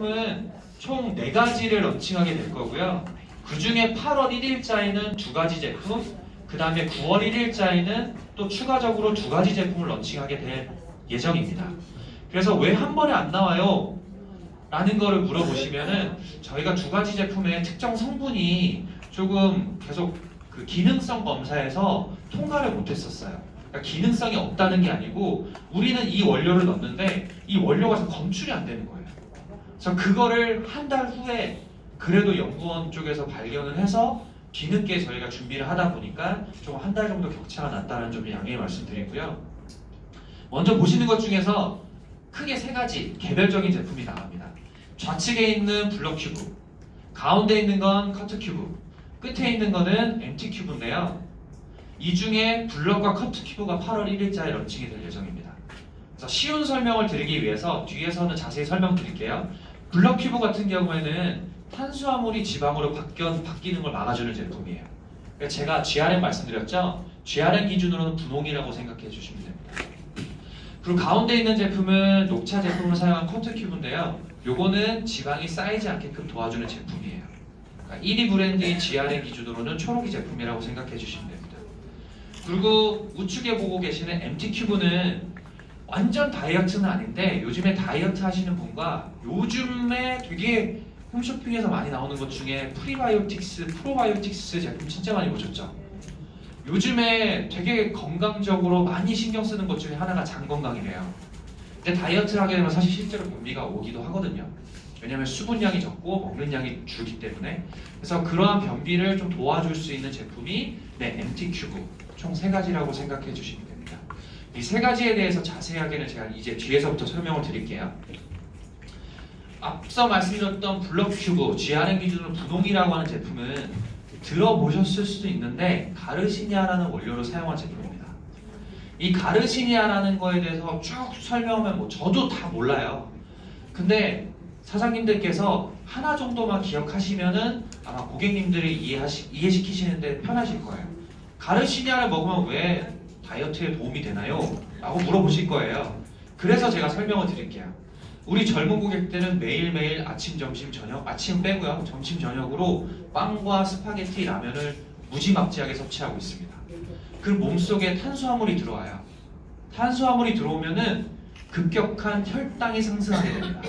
제품은 총 4가지를 런칭하게 될 거고요. 그 중에 8월 1일자에는 2가지 제품, 그 다음에 9월 1일자에는 또 추가적으로 2가지 제품을 런칭하게 될 예정입니다. 그래서 왜 한 번에 안 나와요? 라는 거를 물어보시면은 저희가 2가지 제품의 특정 성분이 조금 계속 그 기능성 검사에서 통과를 못했었어요. 그러니까 기능성이 없다는 게 아니고 우리는 이 원료를 넣는데 이 원료가 검출이 안 되는 거예요. 그래서 그거를 한 달 후에 그래도 연구원 쪽에서 발견을 해서 뒤늦게 저희가 준비를 하다 보니까 좀 한 달 정도 격차가 났다는 점을 양해의 말씀드리고요. 먼저 보시는 것 중에서 크게 3가지 개별적인 제품이 나갑니다. 좌측에 있는 블럭 큐브, 가운데 있는 건 커트 큐브, 끝에 있는 거는 MT 큐브인데요. 이 중에 블럭과 커트 큐브가 8월 1일자에 런칭이 될 예정입니다. 그래서 쉬운 설명을 드리기 위해서 뒤에서는 자세히 설명드릴게요. 블럭 큐브 같은 경우에는 탄수화물이 지방으로 바뀌는 걸 막아주는 제품이에요. 그러니까 제가 GRM 말씀드렸죠? GRM 기준으로는 분홍이라고 생각해 주시면 됩니다. 그리고 가운데 있는 제품은 녹차 제품을 사용한 커트 큐브인데요. 요거는 지방이 쌓이지 않게끔 도와주는 제품이에요. 그러니까 1위 브랜드인 GRM 기준으로는 초록이 제품이라고 생각해 주시면 됩니다. 그리고 우측에 보고 계시는 MT 큐브는 완전 다이어트는 아닌데 요즘에 다이어트 하시는 분과 요즘에 되게 홈쇼핑에서 많이 나오는 것 중에 프리바이오틱스, 프로바이오틱스 제품 진짜 많이 보셨죠? 요즘에 되게 건강적으로 많이 신경 쓰는 것 중에 하나가 장 건강이래요. 근데 다이어트를 하게 되면 사실 실제로 변비가 오기도 하거든요. 왜냐하면 수분량이 적고 먹는 양이 줄기 때문에. 그래서 그러한 변비를 좀 도와줄 수 있는 제품이 MT 큐브 총 3가지라고 생각해 주시면 됩니다. 이 3가지에 대해서 자세하게는 제가 이제 뒤에서부터 설명을 드릴게요. 앞서 말씀드렸던 블럭 큐브, GRM 기준으로 분홍이라고 하는 제품은 들어보셨을 수도 있는데 가르시니아라는 원료를 사용한 제품입니다. 이 가르시니아라는 거에 대해서 쭉 설명하면 저도 다 몰라요. 근데 사장님들께서 하나 정도만 기억하시면은 아마 고객님들이 이해시키시는데 편하실 거예요. 가르시니아를 먹으면 왜 다이어트에 도움이 되나요? 라고 물어보실 거예요. 그래서 제가 설명을 드릴게요. 우리 젊은 고객들은 매일매일 아침, 점심, 저녁, 아침 빼고요. 점심, 저녁으로 빵과 스파게티, 라면을 무지막지하게 섭취하고 있습니다. 그 몸속에 탄수화물이 들어와요. 탄수화물이 들어오면은 급격한 혈당이 상승하게 됩니다.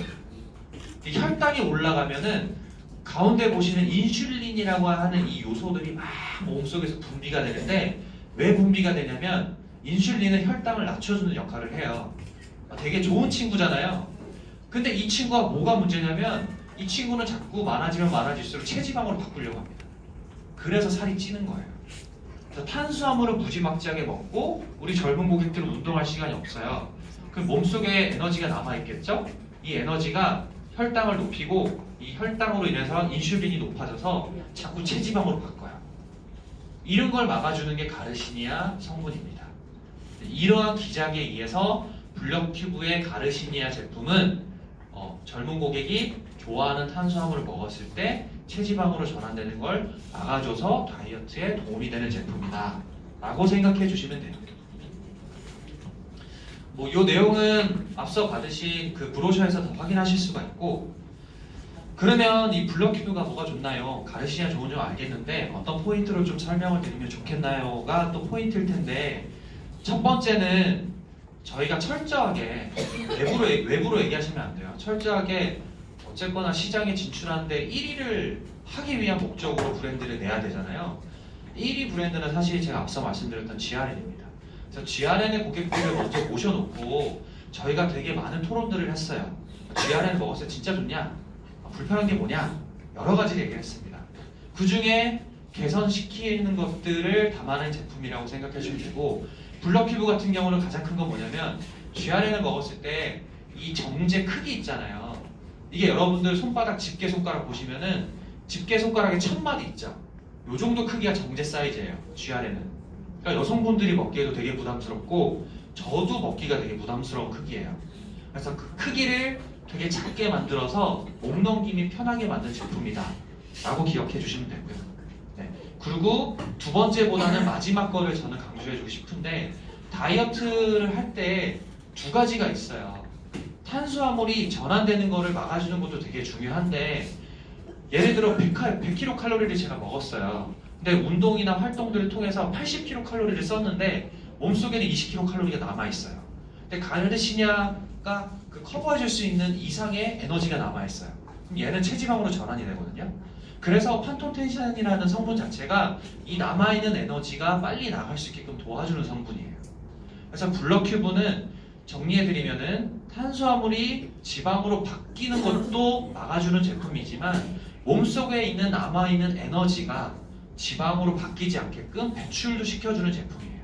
이 혈당이 올라가면은 가운데 보시는 인슐린이라고 하는 이 요소들이 막 몸속에서 분비가 되는데 왜 분비가 되냐면 인슐린은 혈당을 낮춰주는 역할을 해요. 되게 좋은 친구잖아요. 근데 이 친구가 뭐가 문제냐면 이 친구는 자꾸 많아지면 많아질수록 체지방으로 바꾸려고 합니다. 그래서 살이 찌는 거예요. 그래서 탄수화물을 무지막지하게 먹고 우리 젊은 고객들은 운동할 시간이 없어요. 그럼 몸속에 에너지가 남아있겠죠? 이 에너지가 혈당을 높이고 이 혈당으로 인해서 인슐린이 높아져서 자꾸 체지방으로 바꿔요. 이런 걸 막아주는 게 가르시니아 성분입니다. 이러한 기작에 의해서 블럭 큐브의 가르시니아 제품은 젊은 고객이 좋아하는 탄수화물을 먹었을 때 체지방으로 전환되는 걸 막아줘서 다이어트에 도움이 되는 제품이다 라고 생각해 주시면 돼요. 이 내용은 앞서 받으신 그 브로셔에서 다 확인하실 수가 있고, 그러면 이 블럭 큐브가 뭐가 좋나요? 가르시니아 좋은 줄 알겠는데 어떤 포인트를 좀 설명을 드리면 좋겠나요?가 또 포인트일 텐데, 첫 번째는 저희가 철저하게 외부로 얘기하시면 안 돼요. 철저하게 어쨌거나 시장에 진출하는데 1위를 하기 위한 목적으로 브랜드를 내야 되잖아요. 1위 브랜드는 사실 제가 앞서 말씀드렸던 GRN입니다. 그래서 GRN의 고객들을 먼저 모셔놓고 저희가 되게 많은 토론들을 했어요. GRN을 먹었을 때 진짜 좋냐? 불편한 게 뭐냐? 여러 가지를 얘기를 했습니다. 그 중에 개선시키는 것들을 담아낸 제품이라고 생각해 주시면 되고, 블럭 큐브 같은 경우는 가장 큰 건 뭐냐면 GRN을 먹었을 때 이 정제 크기 있잖아요. 이게 여러분들 손바닥 집게 손가락 보시면은 집게 손가락에 1000마디 있죠. 요 정도 크기가 정제 사이즈예요. GRN은. 그러니까 여성분들이 먹기에도 되게 부담스럽고 저도 먹기가 되게 부담스러운 크기예요. 그래서 그 크기를 되게 작게 만들어서 목 넘김이 편하게 만든 제품이다 라고 기억해 주시면 되고요. 그리고 두 번째보다는 마지막 거를 저는 강조해주고 싶은데, 다이어트를 할 때 2가지가 있어요. 탄수화물이 전환되는 거를 막아주는 것도 되게 중요한데 예를 들어 100kcal를 제가 먹었어요. 근데 운동이나 활동들을 통해서 80kcal를 썼는데 몸속에는 20kcal가 남아있어요. 근데 가르시니아가 그 커버해줄 수 있는 이상의 에너지가 남아있어요. 그럼 얘는 체지방으로 전환이 되거든요. 그래서 판토텐산이라는 성분 자체가 이 남아있는 에너지가 빨리 나갈 수 있게끔 도와주는 성분이에요. 그래서 블러큐브는 정리해드리면은 탄수화물이 지방으로 바뀌는 것도 막아주는 제품이지만 몸속에 있는 남아있는 에너지가 지방으로 바뀌지 않게끔 배출도 시켜주는 제품이에요.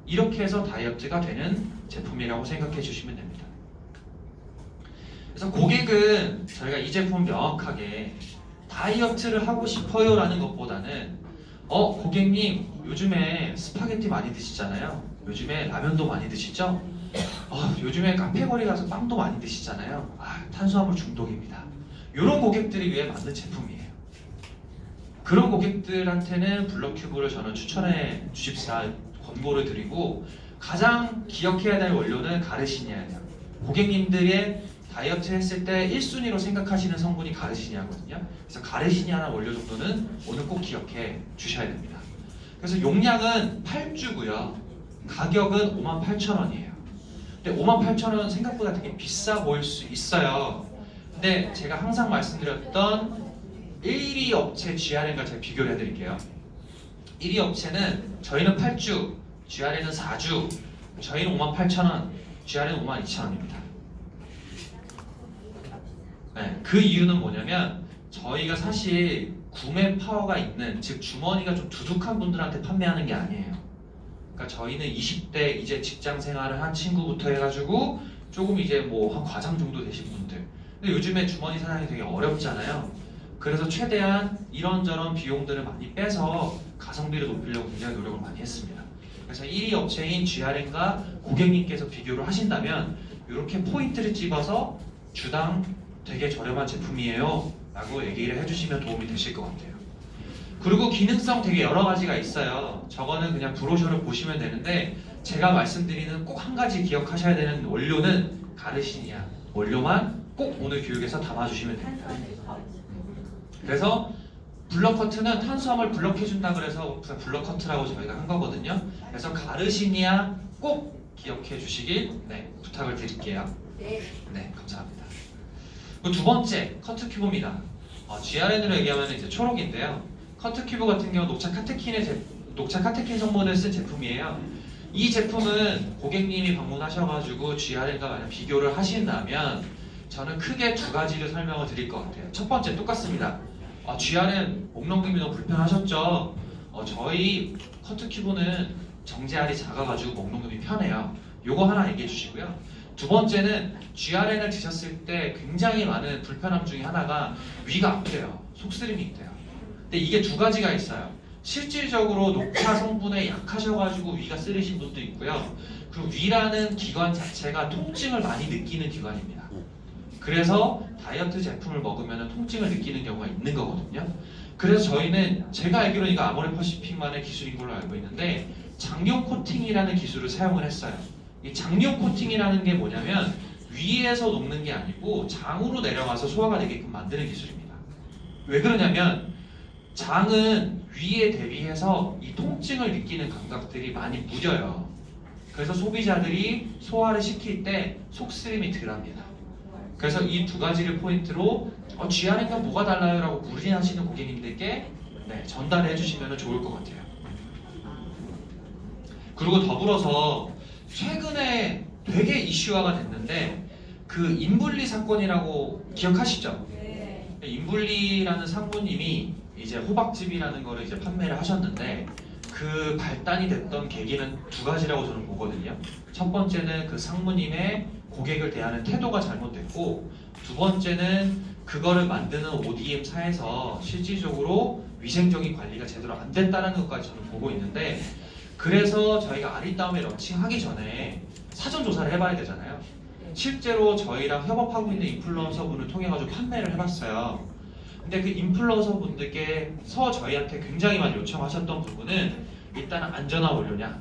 이렇게 해서 다이어트가 되는 제품이라고 생각해 주시면 됩니다. 그래서 고객은 저희가 이 제품 명확하게 다이어트를 하고 싶어요 라는 것보다는 고객님 요즘에 스파게티 많이 드시잖아요. 요즘에 라면도 많이 드시죠? 요즘에 카페거리 가서 빵도 많이 드시잖아요. 탄수화물 중독입니다. 이런 고객들이 위해 만든 제품이에요. 그런 고객들한테는 블러큐브를 저는 추천해 주십사 권고를 드리고 가장 기억해야 될 원료는 가르시니아예요. 고객님들의 다이어트 했을 때 1순위로 생각하시는 성분이 가르시니아거든요. 그래서 가르시니아라는 원료 정도는 오늘 꼭 기억해 주셔야 됩니다. 그래서 용량은 8주고요. 가격은 58,000원이에요. 근데 58,000원 생각보다 되게 비싸 보일 수 있어요. 근데 제가 항상 말씀드렸던 1위 업체 GRN과 제가 비교를 해드릴게요. 1위 업체는 저희는 8주, GRN은 4주, 저희는 58,000원, GRN은 52,000원입니다. 네, 그 이유는 뭐냐면 저희가 사실 구매 파워가 있는, 즉 주머니가 좀 두둑한 분들한테 판매하는 게 아니에요. 그러니까 저희는 20대 이제 직장 생활을 한 친구부터 해가지고 조금 이제 뭐 한 과장 정도 되신 분들. 근데 요즘에 주머니 사장이 되게 어렵잖아요. 그래서 최대한 이런저런 비용들을 많이 빼서 가성비를 높이려고 굉장히 노력을 많이 했습니다. 그래서 1위 업체인 GRN과 고객님께서 비교를 하신다면 이렇게 포인트를 찍어서 주당 되게 저렴한 제품이에요 라고 얘기를 해주시면 도움이 되실 것 같아요. 그리고 기능성 되게 여러 가지가 있어요. 저거는 그냥 브로셔를 보시면 되는데 제가 말씀드리는 꼭 한 가지 기억하셔야 되는 원료는 가르시니아 원료만 꼭 오늘 교육에서 담아주시면 됩니다. 그래서 블러커트는 탄수화물 블럭해준다 그래서 블러커트라고 저희가 한 거거든요. 그래서 가르시니아 꼭 기억해 주시길 부탁을 드릴게요. 네, 감사합니다. 두 번째 커트큐브입니다. GRN으로 얘기하면 이제 초록인데요. 커트큐브 같은 경우 녹차 카테킨 성분을 쓴 제품이에요. 이 제품은 고객님이 방문하셔가지고 GRN과 만약 비교를 하신다면 저는 크게 두 가지를 설명을 드릴 것 같아요. 첫 번째 똑같습니다. GRN 목 넘김이 너무 불편하셨죠? 저희 커트큐브는 정제알이 작아가지고 목 넘김이 편해요. 요거 하나 얘기해 주시고요. 두 번째는 GRN을 드셨을 때 굉장히 많은 불편함 중에 하나가 위가 아프대요. 속쓰림이 있대요. 근데 이게 두 가지가 있어요. 실질적으로 녹차 성분에 약하셔가지고 위가 쓰리신 분도 있고요. 그리고 위라는 기관 자체가 통증을 많이 느끼는 기관입니다. 그래서 다이어트 제품을 먹으면 통증을 느끼는 경우가 있는 거거든요. 그래서 저희는 제가 알기로는 이거 아모레퍼시픽만의 기술인 걸로 알고 있는데 장용 코팅이라는 기술을 사용을 했어요. 이 장용 코팅이라는 게 뭐냐면 위에서 녹는 게 아니고 장으로 내려가서 소화가 되게끔 만드는 기술입니다. 왜 그러냐면 장은 위에 대비해서 이 통증을 느끼는 감각들이 많이 무뎌요. 그래서 소비자들이 소화를 시킬 때 속쓰림이 덜합니다. 그래서 이 두 가지를 포인트로 GRN과 뭐가 달라요? 라고 물으시는 고객님들께 전달해 주시면 좋을 것 같아요. 그리고 더불어서 최근에 되게 이슈화가 됐는데 그 인블리 사건이라고 기억하시죠? 인블리라는 상무님이 이제 호박즙이라는 거를 이제 판매를 하셨는데 그 발단이 됐던 계기는 두 가지라고 저는 보거든요. 첫 번째는 그 상무님의 고객을 대하는 태도가 잘못됐고 두 번째는 그거를 만드는 ODM사에서 실질적으로 위생적인 관리가 제대로 안 됐다는 것까지 저는 보고 있는데 그래서 저희가 아리따움에 런칭하기 전에 사전 조사를 해봐야 되잖아요. 실제로 저희랑 협업하고 있는 인플루언서 분을 통해 가지고 판매를 해봤어요. 근데 그 인플루언서 분들께서 저희한테 굉장히 많이 요청하셨던 부분은 일단 안전한 원료냐,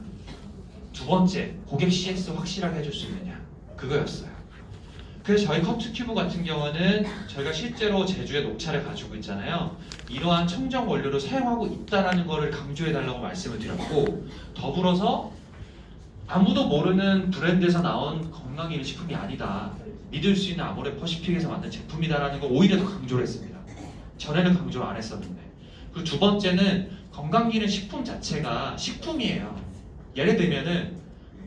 두 번째 고객 CS 확실하게 해줄 수 있느냐, 그거였어요. 그래서 저희 커트큐브 같은 경우는 저희가 실제로 제주에 녹차를 가지고 있잖아요. 이러한 청정 원료를 사용하고 있다는 것을 강조해달라고 말씀을 드렸고, 더불어서 아무도 모르는 브랜드에서 나온 건강기능식품이 아니다, 믿을 수 있는 아모레퍼시픽에서 만든 제품이다라는 걸 오히려 더 강조를 했습니다. 전에는 강조를 안 했었는데. 그리고 두 번째는 건강기능식품 자체가 식품이에요. 예를 들면은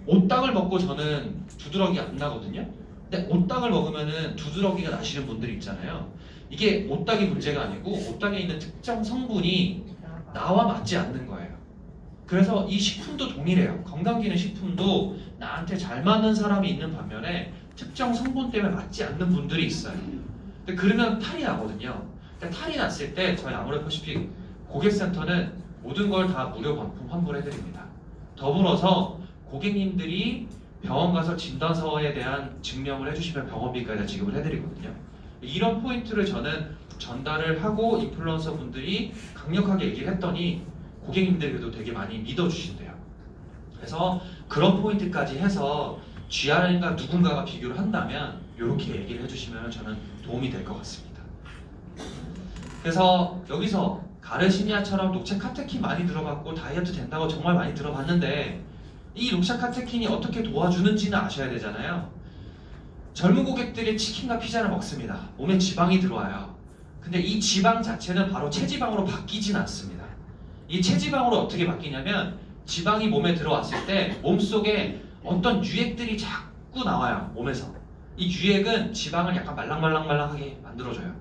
오딱을 먹고 저는 두드러기 안 나거든요. 근데 오딱을 먹으면은 두드러기가 나시는 분들이 있잖아요. 이게 오딱이 문제가 아니고 오딱에 있는 특정 성분이 나와 맞지 않는 거예요. 그래서 이 식품도 동일해요. 건강기능식품도 나한테 잘 맞는 사람이 있는 반면에 특정 성분 때문에 맞지 않는 분들이 있어요. 근데 그러면 탈이 나거든요. 근데 탈이 났을 때 저희 아모레퍼시픽 고객센터는 모든 걸 다 무료 반품 환불해드립니다. 더불어서 고객님들이 병원 가서 진단서에 대한 증명을 해주시면 병원비까지 다 지급을 해드리거든요. 이런 포인트를 저는 전달을 하고 인플루언서 분들이 강력하게 얘기를 했더니 고객님들도 되게 많이 믿어주신대요. 그래서 그런 포인트까지 해서 GRN과 누군가가 비교를 한다면 이렇게 얘기를 해주시면 저는 도움이 될 것 같습니다. 그래서 여기서 가르시니아처럼 녹차 카테킨 많이 들어봤고 다이어트 된다고 정말 많이 들어봤는데 이 녹차 카테킨이 어떻게 도와주는지는 아셔야 되잖아요. 젊은 고객들이 치킨과 피자를 먹습니다. 몸에 지방이 들어와요. 근데 이 지방 자체는 바로 체지방으로 바뀌진 않습니다. 이 체지방으로 어떻게 바뀌냐면 지방이 몸에 들어왔을 때 몸속에 어떤 유액들이 자꾸 나와요. 몸에서. 이 유액은 지방을 약간 말랑말랑하게 만들어줘요.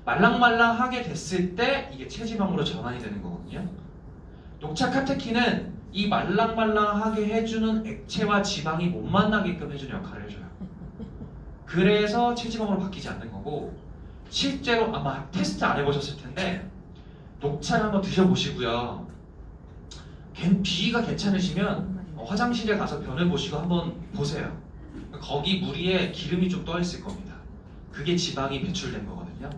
말랑말랑하게 됐을 때 이게 체지방으로 전환이 되는 거거든요. 녹차 카테킨은 이 말랑말랑하게 해주는 액체와 지방이 못 만나게끔 해주는 역할을 해줘요. 그래서 체지방으로 바뀌지 않는 거고, 실제로 아마 테스트 안 해보셨을 텐데 녹차를 한번 드셔보시고요. 비위가 괜찮으시면 화장실에 가서 변해보시고 한번 보세요. 거기 물 위에 기름이 좀 떠있을 겁니다. 그게 지방이 배출된 거거든요.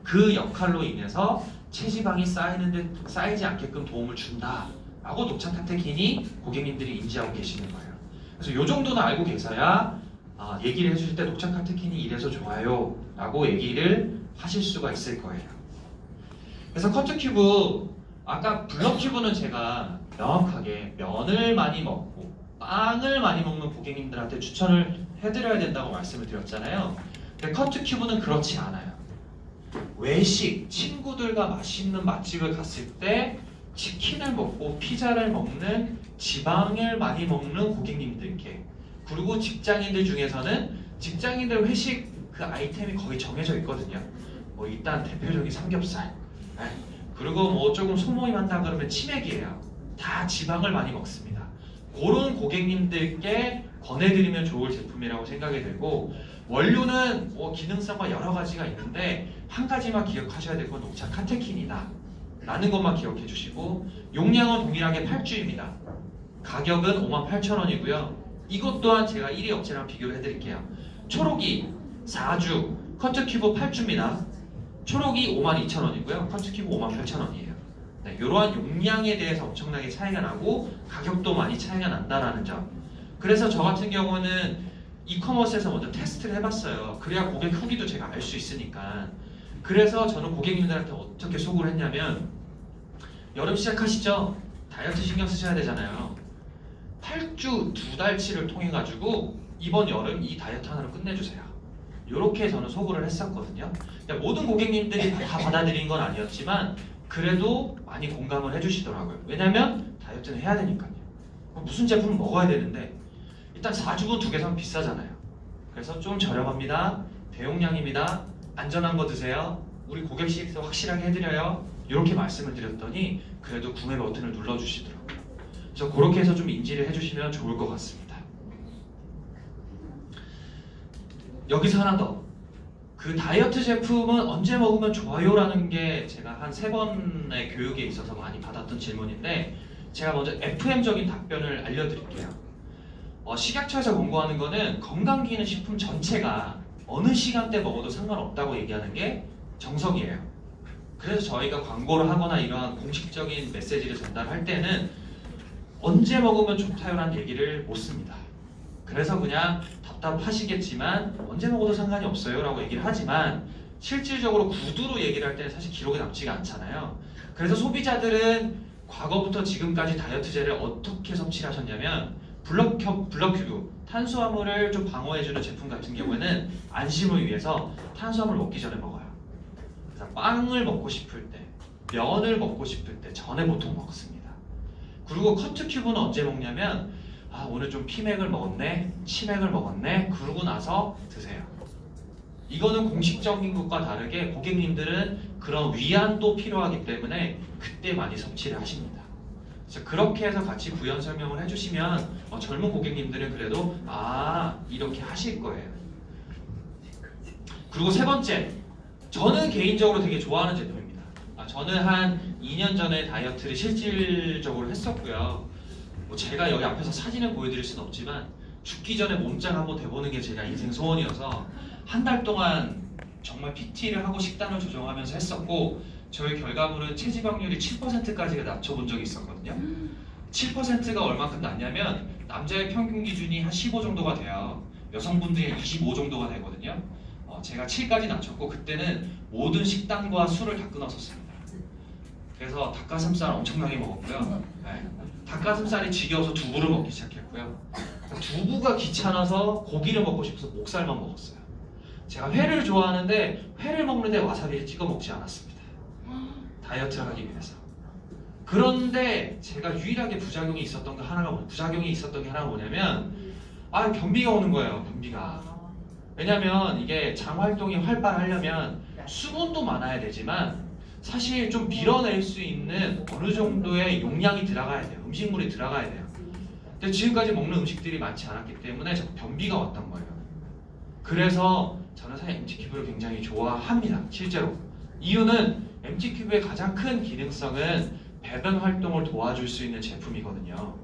그 역할로 인해서 체지방이 쌓이지 않게끔 도움을 준다 라고 녹차 카테킨이 고객님들이 인지하고 계시는 거예요. 그래서 이 정도는 알고 계셔야 얘기를 해주실 때 녹차 카테킨이 이래서 좋아요 라고 얘기를 하실 수가 있을 거예요. 그래서 커트큐브, 아까 블럭큐브는 제가 명확하게 면을 많이 먹고 빵을 많이 먹는 고객님들한테 추천을 해드려야 된다고 말씀을 드렸잖아요. 근데 커트큐브는 그렇지 않아요. 외식, 친구들과 맛있는 맛집을 갔을 때 치킨을 먹고 피자를 먹는, 지방을 많이 먹는 고객님들께, 그리고 직장인들 중에서는 직장인들 회식 그 아이템이 거의 정해져 있거든요. 뭐 일단 대표적인 삼겹살, 그리고 뭐 조금 소모임 한다 그러면 치맥이에요. 다 지방을 많이 먹습니다. 그런 고객님들께 권해드리면 좋을 제품이라고 생각이 들고, 원료는 뭐 기능성과 여러 가지가 있는데 한 가지만 기억하셔야 될 건 녹차 카테킨이다 라는 것만 기억해 주시고, 용량은 동일하게 8주입니다. 가격은 58,000원이고요. 이것 또한 제가 1위 업체랑 비교를 해드릴게요. 초록이 4주, 커트큐브 8주입니다. 초록이 52,000원이고요. 커트큐브 58,000원이에요. 네, 이러한 용량에 대해서 엄청나게 차이가 나고 가격도 많이 차이가 난다라는 점. 그래서 저 같은 경우는 이커머스에서 먼저 테스트를 해봤어요. 그래야 고객 후기도 제가 알 수 있으니까. 그래서 저는 고객님들한테 어떻게 소구를 했냐면, 여름 시작하시죠? 다이어트 신경 쓰셔야 되잖아요. 8주 2달치를 통해 가지고 이번 여름 이 다이어트 하나로 끝내주세요. 이렇게 저는 소구를 했었거든요. 그러니까 모든 고객님들이 다 받아들인 건 아니었지만 그래도 많이 공감을 해주시더라고요. 왜냐면 다이어트는 해야 되니까요. 무슨 제품을 먹어야 되는데 일단 4주분 2개 사면 비싸잖아요. 그래서 좀 저렴합니다. 대용량입니다. 안전한 거 드세요. 우리 고객 CX 확실하게 해드려요. 이렇게 말씀을 드렸더니 그래도 구매 버튼을 눌러주시더라고요. 그래서 그렇게 해서 좀 인지를 해주시면 좋을 것 같습니다. 여기서 하나 더. 그 다이어트 제품은 언제 먹으면 좋아요? 라는 게 제가 한 3번의 교육에 있어서 많이 받았던 질문인데, 제가 먼저 FM적인 답변을 알려드릴게요. 식약처에서 권고하는 거는 건강기능식품 전체가 어느 시간대 먹어도 상관없다고 얘기하는 게 정석이에요. 그래서 저희가 광고를 하거나 이러한 공식적인 메시지를 전달할 때는 언제 먹으면 좋다요라는 얘기를 못 씁니다. 그래서 그냥 답답하시겠지만 언제 먹어도 상관이 없어요 라고 얘기를 하지만 실질적으로 구두로 얘기를 할 때는 사실 기록에 남지가 않잖아요. 그래서 소비자들은 과거부터 지금까지 다이어트제를 어떻게 섭취를 하셨냐면 블럭큐브, 탄수화물을 좀 방어해주는 제품 같은 경우에는 안심을 위해서 탄수화물 먹기 전에 먹어요. 그래서 빵을 먹고 싶을 때, 면을 먹고 싶을 때 전에 보통 먹습니다. 그리고 커트큐브는 언제 먹냐면 오늘 좀 피맥을 먹었네, 치맥을 먹었네 그러고 나서 드세요. 이거는 공식적인 것과 다르게 고객님들은 그런 위안도 필요하기 때문에 그때 많이 섭취를 하십니다. 그래서 그렇게 해서 같이 부연 설명을 해주시면 젊은 고객님들은 그래도 이렇게 하실 거예요. 그리고 세 번째, 저는 개인적으로 되게 좋아하는 제품입니다. 저는 한 2년 전에 다이어트를 실질적으로 했었고요. 제가 여기 앞에서 사진을 보여드릴 수는 없지만 죽기 전에 몸짱 한번 돼보는 게 제가 인생 소원이어서 한 달 동안 정말 PT를 하고 식단을 조정하면서 했었고 저희 결과물은 체지방률이 7%까지 낮춰본 적이 있었거든요. 7%가 얼마큼 낮냐면 남자의 평균 기준이 한 15 정도가 돼요. 여성분들이 25 정도가 되거든요. 제가 7까지 낮췄고 그때는 모든 식단과 술을 다 끊었었습니다. 그래서 닭가슴살 엄청나게 먹었고요. 네. 닭가슴살이 지겨워서 두부를 먹기 시작했고요. 두부가 귀찮아서 고기를 먹고 싶어서 목살만 먹었어요. 제가 회를 좋아하는데 회를 먹는데 와사비를 찍어 먹지 않았습니다. 다이어트를 하기 위해서. 그런데 제가 유일하게 부작용이 있었던 게 하나가 뭐냐면 변비가 오는 거예요. 변비가. 왜냐면 이게 장 활동이 활발하려면 수분도 많아야 되지만 사실 좀 밀어낼 수 있는 어느 정도의 용량이 들어가야 돼요. 음식물이 들어가야 돼요. 근데 지금까지 먹는 음식들이 많지 않았기 때문에 자꾸 변비가 왔던 거예요. 그래서 저는 사실 MT큐브를 굉장히 좋아합니다. 실제로. 이유는 MT큐브의 가장 큰 기능성은 배변 활동을 도와줄 수 있는 제품이거든요.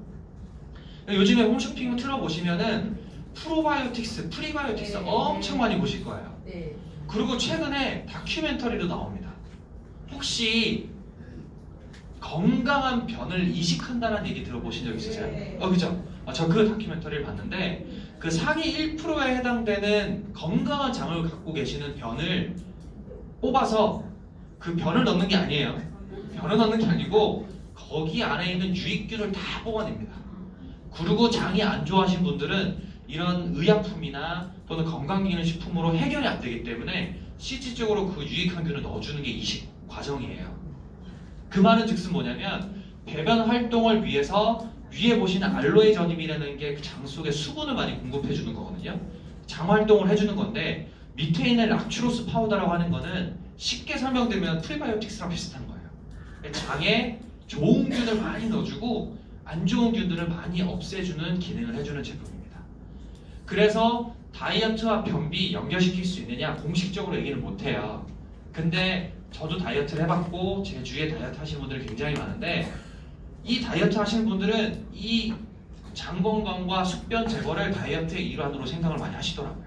요즘에 홈쇼핑을 틀어보시면은 프로바이오틱스, 프리바이오틱스 엄청 많이 보실 거예요. 그리고 최근에 다큐멘터리도 나옵니다. 혹시 건강한 변을 이식한다는 얘기 들어보신 적 있으세요? 그죠? 저 그 다큐멘터리를 봤는데 그 상위 1%에 해당되는 건강한 장을 갖고 계시는 변을 뽑아서 그 변을 넣는 게 아니에요. 변을 넣는 게 아니고 거기 안에 있는 유익균을 다 뽑아냅니다. 그리고 장이 안 좋아하신 분들은 이런 의약품이나 또는 건강기능식품으로 해결이 안 되기 때문에 실질적으로 그 유익한 균을 넣어주는 게 이식 과정이에요. 그 말은 즉슨 뭐냐면 배변 활동을 위해서 위에 보시는 알로에 전임이라는 게 그 장 속에 수분을 많이 공급해 주는 거거든요. 장 활동을 해주는 건데 밑에 있는 락추로스 파우더라고 하는 거는 쉽게 설명드리면 프리바이오틱스랑 비슷한 거예요. 장에 좋은 균을 많이 넣어주고 안 좋은 균들을 많이 없애주는 기능을 해주는 제품입니다. 그래서 다이어트와 변비 연결시킬 수 있느냐 공식적으로 얘기는 못해요. 근데 저도 다이어트를 해봤고 제 주위에 다이어트 하시는 분들이 굉장히 많은데 이 다이어트 하시는 분들은 이 장 건강과 숙변 제거를 다이어트의 일환으로 생각을 많이 하시더라고요.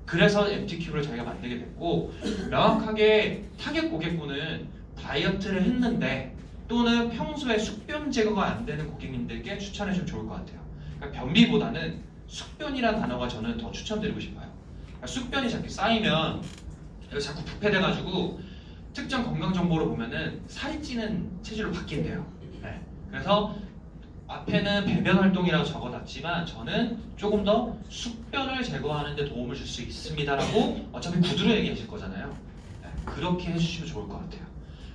그래서 MT큐브를 저희가 만들게 됐고 명확하게 타겟 고객군은 다이어트를 했는데 또는 평소에 숙변 제거가 안 되는 고객님들께 추천해주면 좋을 것 같아요. 그러니까 변비보다는 숙변이라는 단어가 저는 더 추천드리고 싶어요. 그러니까 숙변이 자꾸 쌓이면 자꾸 부패돼가지고 특정 건강 정보를 보면은 살이 찌는 체질로 바뀐대요. 네. 그래서 앞에는 배변 활동이라고 적어놨지만 저는 조금 더 숙변을 제거하는 데 도움을 줄 수 있습니다라고 어차피 구두로 얘기하실 거잖아요. 네. 그렇게 해주시면 좋을 것 같아요.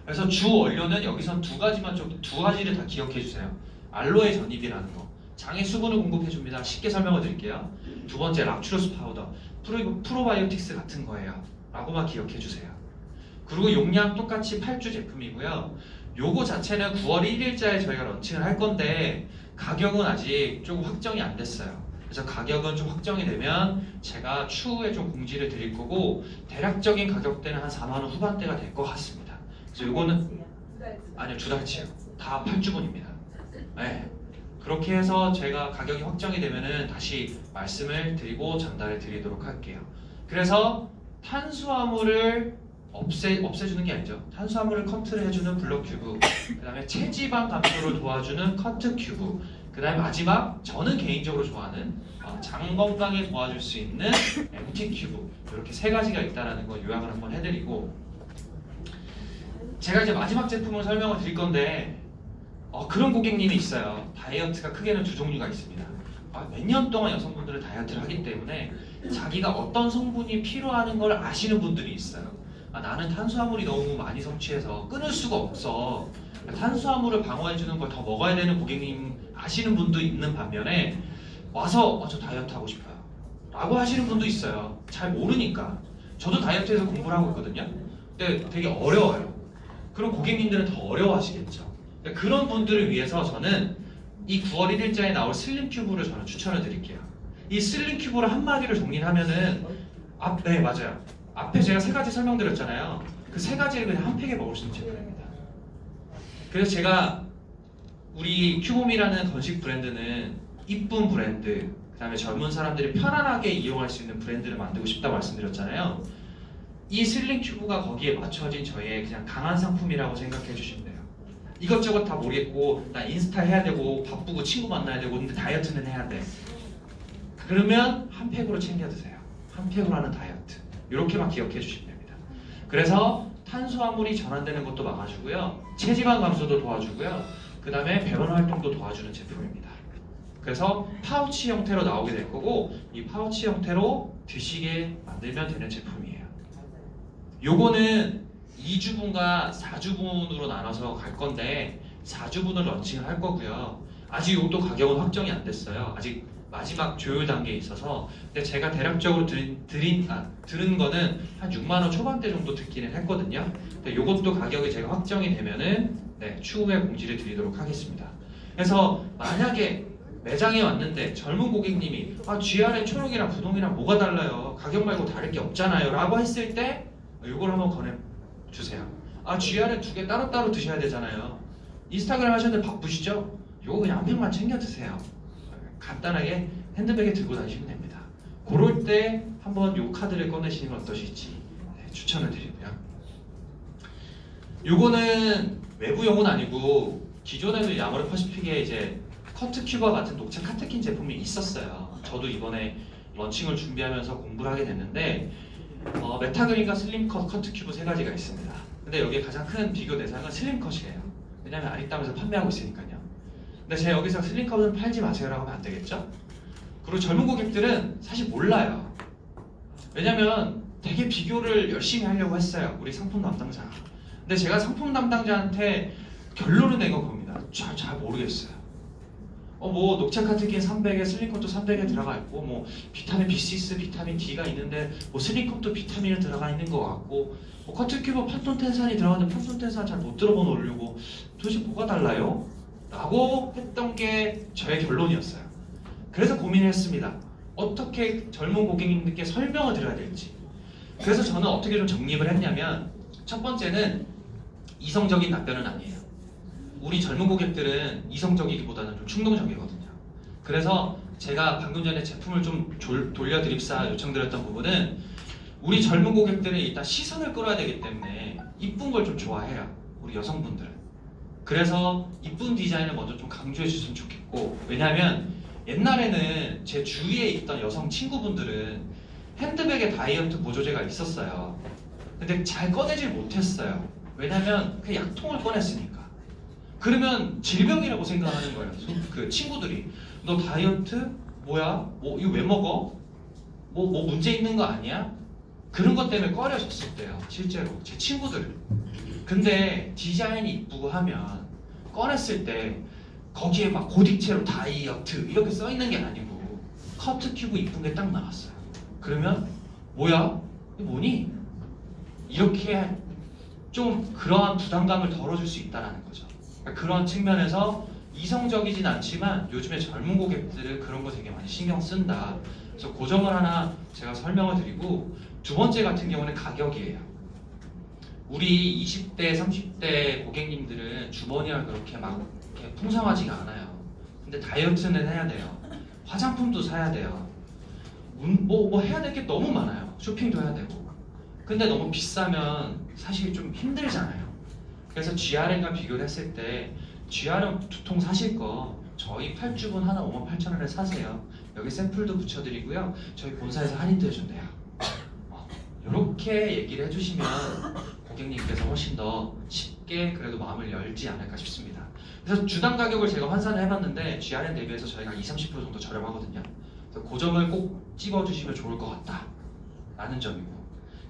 그래서 주 원료는 여기선 두 가지를 다 기억해 주세요. 알로에 전입이라는 거. 장에 수분을 공급해 줍니다. 쉽게 설명을 드릴게요. 두 번째 락추로스 파우더, 프로바이오틱스 같은 거예요. 라고만 기억해 주세요. 그리고 용량 똑같이 8주 제품이고요. 요거 자체는 9월 1일자에 저희가 런칭을 할 건데 가격은 아직 조금 확정이 안 됐어요. 그래서 가격은 좀 확정이 되면 제가 추후에 좀 공지를 드릴 거고 대략적인 가격대는 한 4만 원 후반대가 될 것 같습니다. 그래서 요거는 아니요, 두 달치요. 다 8주분입니다. 네. 그렇게 해서 제가 가격이 확정이 되면은 다시 말씀을 드리고 전달해 드리도록 할게요. 그래서 탄수화물을 없애주는 게 아니죠. 탄수화물을 컨트롤 해주는 블럭큐브, 그 다음에 체지방 감소를 도와주는 커트큐브, 그 그 다음에 마지막 저는 개인적으로 좋아하는 장 건강에 도와줄 수 있는 MT 큐브 이렇게 세 가지가 있다는 거 요약을 한번 해드리고 제가 이제 마지막 제품을 설명을 드릴 건데 그런 고객님이 있어요. 다이어트가 크게는 두 종류가 있습니다. 몇 년 동안 여성분들은 다이어트를 하기 때문에 자기가 어떤 성분이 필요하는 걸 아시는 분들이 있어요. 나는 탄수화물이 너무 많이 섭취해서 끊을 수가 없어. 탄수화물을 방어해주는 걸 더 먹어야 되는 고객님 아시는 분도 있는 반면에 와서 저 다이어트 하고 싶어요 라고 하시는 분도 있어요. 잘 모르니까. 저도 다이어트에서 공부를 하고 있거든요. 근데 되게 어려워요. 그런 고객님들은 더 어려워하시겠죠. 그런 분들을 위해서 저는 이 9월 1일자에 나올 슬림 큐브를 저는 추천을 드릴게요. 이 슬림 큐브를 한마디로 정리하면은 네 맞아요. 앞에 제가 세 가지 설명드렸잖아요. 그 세 가지를 그냥 한 팩에 먹을 수 있는 제품입니다. 그래서 제가 우리 큐봄이라는 건식 브랜드는 이쁜 브랜드, 그 다음에 젊은 사람들이 편안하게 이용할 수 있는 브랜드를 만들고 싶다고 말씀드렸잖아요. 이 슬림 큐브가 거기에 맞춰진 저의 그냥 강한 상품이라고 생각해 주시면 돼요. 이것저것 다 모르겠고 나 인스타 해야 되고 바쁘고 친구 만나야 되고 근데 다이어트는 해야 돼. 그러면 한 팩으로 챙겨 드세요. 한 팩으로 하는 다이어트. 이렇게만 기억해 주시면 됩니다. 그래서 탄수화물이 전환되는 것도 막아주고요. 체지방 감소도 도와주고요. 그 다음에 배변 활동도 도와주는 제품입니다. 그래서 파우치 형태로 나오게 될 거고 이 파우치 형태로 드시게 만들면 되는 제품이에요. 요거는 2주분과 4주분으로 나눠서 갈 건데 4주분을 런칭을 할 거고요. 아직 이것도 가격은 확정이 안 됐어요. 아직 마지막 조율 단계에 있어서. 근데 제가 대략적으로 들은 거는 한 6만 원 초반대 정도 듣기는 했거든요. 근데 이것도 가격이 제가 확정이 되면은 추후에 공지를 드리도록 하겠습니다. 그래서 만약에 매장에 왔는데 젊은 고객님이 GRN 초록이랑 분홍이랑 뭐가 달라요? 가격 말고 다를 게 없잖아요 라고 했을 때 이걸 한번 권해주세요. GRN 두 개 따로따로 드셔야 되잖아요. 인스타그램 하셨는데 바쁘시죠? 이거 그냥 한 팩만 챙겨 드세요. 간단하게 핸드백에 들고 다니시면 됩니다. 그럴 때 한번 이 카드를 꺼내시는 건 어떠실지 추천을 드리고요. 요거는 외부용은 아니고 기존에도 야마르파시픽에 이제 커트 큐브와 같은 녹차 카테킨 제품이 있었어요. 저도 이번에 런칭을 준비하면서 공부를 하게 됐는데 메타그린과 슬림컷 커트 큐브 세 가지가 있습니다. 근데 여기에 가장 큰 비교 대상은 슬림컷이에요. 왜냐면 아리따면서 판매하고 있으니까요. 근데 제가 여기서 슬림컷은 팔지 마세요라고 하면 안 되겠죠? 그리고 젊은 고객들은 사실 몰라요. 왜냐면 되게 비교를 열심히 하려고 했어요. 우리 상품 담당자가. 근데 제가 상품 담당자한테 결론을 낸 거 봅니다. 잘 모르겠어요. 뭐 녹차 카테킨 300에 슬림컷도 300에 들어가 있고 뭐 비타민 B6, 비타민 D가 있는데 뭐 슬림컷도 비타민이 들어가 있는 것 같고 뭐 커트큐브 판톤텐산이 들어가는데 판톤텐산 잘 못 들어본 오르고 도대체 뭐가 달라요? 라고 했던 게 저의 결론이었어요. 그래서 고민을 했습니다. 어떻게 젊은 고객님들께 설명을 드려야 될지. 그래서 저는 어떻게 좀 정립을 했냐면 첫 번째는 이성적인 답변은 아니에요. 우리 젊은 고객들은 이성적이기보다는 좀 충동적이거든요. 그래서 제가 방금 전에 제품을 좀 돌려드립사 요청드렸던 부분은 우리 젊은 고객들은 일단 시선을 끌어야 되기 때문에 이쁜 걸 좀 좋아해요. 우리 여성분들은. 그래서 이쁜 디자인을 먼저 좀 강조해 주셨으면 좋겠고 왜냐하면 옛날에는 제 주위에 있던 여성 친구분들은 핸드백에 다이어트 보조제가 있었어요. 근데 잘 꺼내질 못했어요. 왜냐면 그 약통을 꺼냈으니까. 그러면 질병이라고 생각하는 거예요. 그 친구들이 너 다이어트? 뭐야? 뭐 이거 왜 먹어? 뭐 문제 있는 거 아니야? 그런 것 때문에 꺼려졌을 때요. 실제로 제 친구들. 근데 디자인이 이쁘고 하면 꺼냈을 때 거기에 막 고딕체로 다이어트 이렇게 써 있는 게 아니고 커트 큐브 이쁜 게 딱 나왔어요. 그러면 뭐야? 이거 뭐니? 이렇게 좀 그러한 부담감을 덜어줄 수 있다는 거죠. 그러니까 그런 측면에서 이성적이진 않지만 요즘에 젊은 고객들은 그런 거 되게 많이 신경 쓴다. 그래서 그 점을 하나 제가 설명을 드리고 두 번째 같은 경우는 가격이에요. 우리 20대, 30대 고객님들은 주머니가 그렇게 막 이렇게 풍성하지가 않아요. 근데 다이어트는 해야 돼요. 화장품도 사야 돼요. 뭐 해야 될 게 너무 많아요. 쇼핑도 해야 되고. 근데 너무 비싸면 사실 좀 힘들잖아요. 그래서 GRN과 비교를 했을 때 GRN 두 통 사실 거 저희 8주분 하나 58,000원에 사세요. 여기 샘플도 붙여드리고요. 저희 본사에서 할인도 해준대요. 이렇게 얘기를 해주시면 고객님께서 훨씬 더 쉽게 그래도 마음을 열지 않을까 싶습니다. 그래서 주당 가격을 제가 환산을 해봤는데 GRN 대비해서 저희가 20-30% 정도 저렴하거든요. 그래서 그 점을 꼭 찍어주시면 좋을 것 같다 라는 점이고,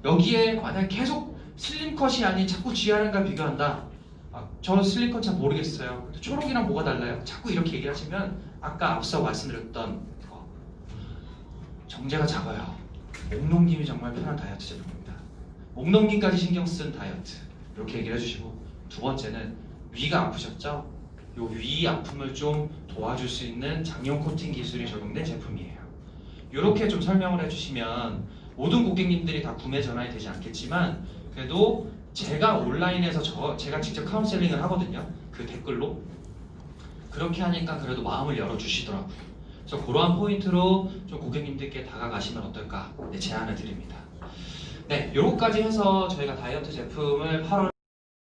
여기에 만약 계속 슬림컷이 아닌 자꾸 GRN과 비교한다, 저 슬림컷 잘 모르겠어요, 근데 초록이랑 뭐가 달라요? 자꾸 이렇게 얘기를 하시면 아까 앞서 말씀드렸던 정제가 작아요. 목 넘김이 정말 편한 다이어트 제품입니다. 목 넘김까지 신경 쓴 다이어트, 이렇게 얘기를 해주시고, 두 번째는 위가 아프셨죠? 요 위 아픔을 좀 도와줄 수 있는 장용 코팅 기술이 적용된 제품이에요. 이렇게 좀 설명을 해주시면 모든 고객님들이 다 구매 전환이 되지 않겠지만 그래도 제가 온라인에서 제가 직접 카운셀링을 하거든요. 그 댓글로 그렇게 하니까 그래도 마음을 열어주시더라고요. 그래서 그러한 포인트로 좀 고객님들께 다가가시면 어떨까 제안을 드립니다. 네, 요거까지 해서 저희가 다이어트 제품을 8월